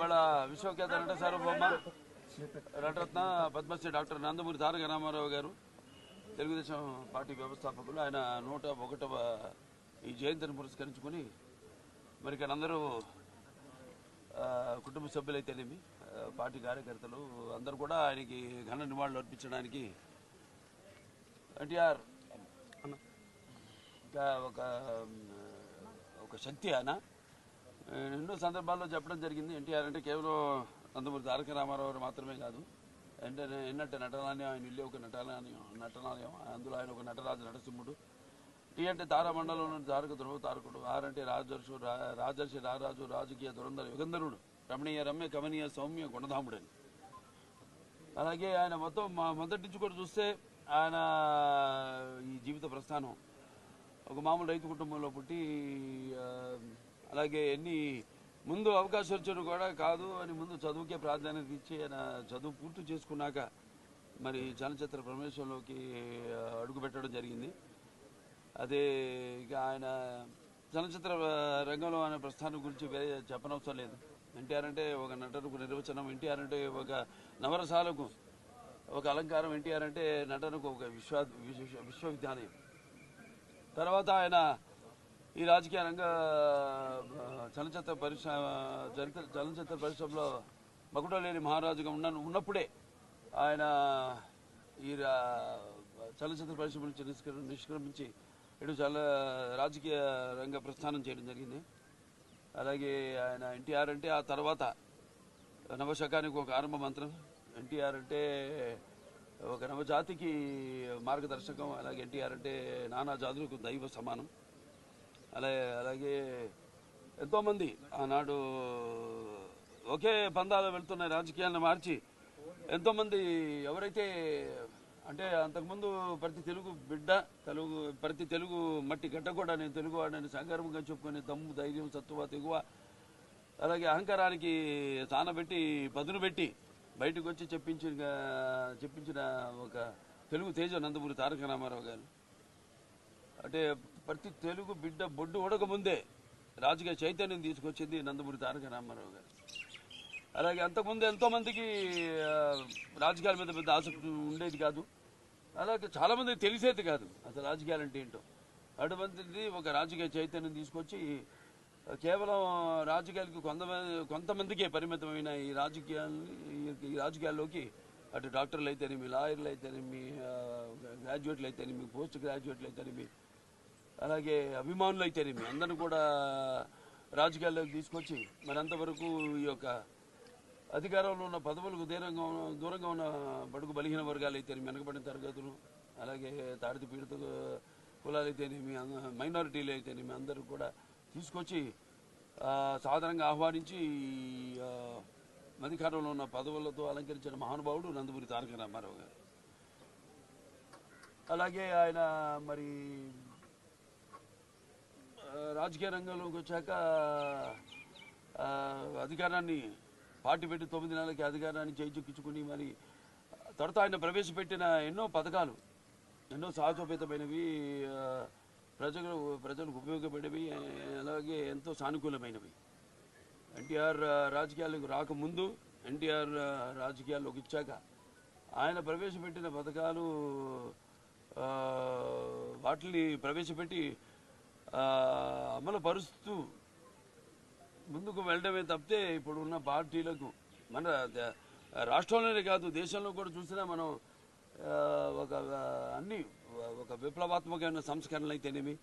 ఇవాళ విశ్వఖ్యాత నట సార్వభౌమ నటరత్న పద్మశ్రీ డాక్టర్ నందమూరి తారక రామారావు గారు తెలుగుదేశం పార్టీ వ్యవస్థాపకులు. ఆయన 101వ ఈ జయంతిని పురస్కరించుకుని మరి ఇక్కడ అందరూ కుటుంబ సభ్యులైతేనేమి పార్టీ కార్యకర్తలు అందరూ కూడా ఆయనకి ఘన నివాళులు అర్పించడానికి ఎన్టీఆర్ ఒక శక్తి. ఆయన ఎన్నో సందర్భాల్లో చెప్పడం జరిగింది. ఎన్టీఆర్ అంటే కేవలం నందమూరి తారక రామారావు మాత్రమే కాదు, ఎన్నట్టు నటనాలయం, ఆయన ఇల్లు ఒక నటనాలయం, అందులో ఆయన ఒక నటరాజు నటసింహుడు. టీ అంటే తారామండలంలో తారక ధ్రువ తారకుడు, ఆర్ అంటే రాజర్షి రారాజు రాజకీయ దురంధర యుగంధరుడు, రమణీయ రమ్య కమనీయ సౌమ్య గుణధాముడని. అలాగే ఆయన మొదటి నుంచి కూడా చూస్తే ఆయన ఈ జీవిత ప్రస్థానం ఒక మామూలు రైతు కుటుంబంలో పుట్టి, అలాగే ముందు అవకాశం వచ్చాడు కూడా కాదు అని ముందు చదువుకే ప్రాధాన్యత ఇచ్చి ఆయన చదువు పూర్తి చేసుకున్నాక మరి చలనచిత్ర ప్రవేశంలోకి అడుగుపెట్టడం జరిగింది. అదే ఇక ఆయన చలనచిత్ర రంగంలో ఆయన ప్రస్థానం గురించి వేరే చెప్పనవసరం లేదు. ఎన్టీఆర్ అంటే ఒక నటనకు నిర్వచనం, ఎన్టీఆర్ అంటే ఒక నవరసాలకు ఒక అలంకారం, ఎన్టీఆర్ అంటే నటనకు ఒక విశ్వవిద్యాలయం. తర్వాత ఆయన ఈ రాజకీయ రంగ చలనచిత్ర పరిశ్రమలో మకుటలేని మహారాజుగా ఉన్నప్పుడే ఆయన ఈ చలనచిత్ర పరిశ్రమ నుంచి నిష్క్రమించి ఇటు రాజకీయ రంగ ప్రస్థానం చేయడం జరిగింది. అలాగే ఆయన ఎన్టీఆర్ అంటే ఆ తర్వాత నవశకానికి ఒక ఆరంభ మంత్రం, ఎన్టీఆర్ అంటే ఒక నవజాతికి మార్గదర్శకం, అలాగే ఎన్టీఆర్ అంటే నానా జాతులకు దైవ సమానం. అలాగే ఎంతోమంది ఆనాడు ఒకే పందాలు వెళ్తున్న రాజకీయాలను మార్చి ఎంతోమంది ఎవరైతే అంటే అంతకుముందు ప్రతి తెలుగు మట్టి గడ్డ కూడా నేను తెలుగువాడని సంగర్వంగా చెప్పుకొని దమ్ము ధైర్యం సత్తువ తెగువ అలాగే అహంకారానికి తానబెట్టి పదును పెట్టి బయటకు వచ్చి చెప్పించిన ఒక తెలుగు తేజ నందమూరి తారక రామారావు గారు. అంటే ప్రతి తెలుగు బిడ్డ బొడ్డు ఉడక ముందే రాజకీయ చైతన్యం తీసుకొచ్చింది నందమూరి తారక రామారావు గారు. అలాగే అంతకుముందు ఎంతోమందికి రాజకీయాల మీద పెద్ద ఆసక్తి ఉండేది కాదు, అలాగే చాలామందికి తెలిసేది కాదు అసలు రాజకీయాలు అంటే ఏంటో. అటువంటిది ఒక రాజకీయ చైతన్యం తీసుకొచ్చి కేవలం రాజకీయాలకు కొంతమందికే పరిమితమైన ఈ రాజకీయాల్లోకి అటు డాక్టర్లు అయితేనేమి, లాయర్లు అయితేనేమి, గ్రాడ్యుయేట్లు అయితేనేమి, పోస్ట్ గ్రాడ్యుయేట్లు అయితేనేమి, అలాగే అభిమానులు అయితేనేమి అందరూ కూడా రాజకీయాల్లోకి తీసుకొచ్చి మరి అంతవరకు ఈ యొక్క అధికారంలో ఉన్న పదవులకు దూరంగా ఉన్న బడుగు బలహీన వర్గాలు అయితేనేమి, వెనకబడిన తరగతులు, అలాగే తాడిత పీడిత కులాలు అయితేనేమి, మైనారిటీలు అయితేనేమి అందరూ కూడా తీసుకొచ్చి సాధారణంగా ఆహ్వానించి అధికారంలో ఉన్న పదవులతో అలంకరించిన మహానుభావుడు నందమూరి తారక రామారావు గారు. అలాగే ఆయన మరి రాజకీయ రంగంలోకి వచ్చాక అధికారాన్ని పార్టీ పెట్టి 9 నెలలకి అధికారాన్ని చేజిక్కించుకుని మరి తర్వాత ఆయన ప్రవేశపెట్టిన ఎన్నో పథకాలు ఎన్నో సాహసోపేతమైనవి, ప్రజలకు ఉపయోగపడేవి, అలాగే ఎంతో సానుకూలమైనవి. ఎన్టీఆర్ రాజకీయాలకు రాకముందు, ఎన్టీఆర్ రాజకీయాల్లోకి ఇచ్చాక ఆయన ప్రవేశపెట్టిన పథకాలు వాటిని ప్రవేశపెట్టి అమలు పరుస్తూ ముందుకు వెళ్ళడమే తప్పితే ఇప్పుడు ఉన్న పార్టీలకు మన రాష్ట్రంలోనే కాదు దేశంలో కూడా చూసినా మనం ఒక విప్లవాత్మకమైన సంస్కరణలు అయితేనేమి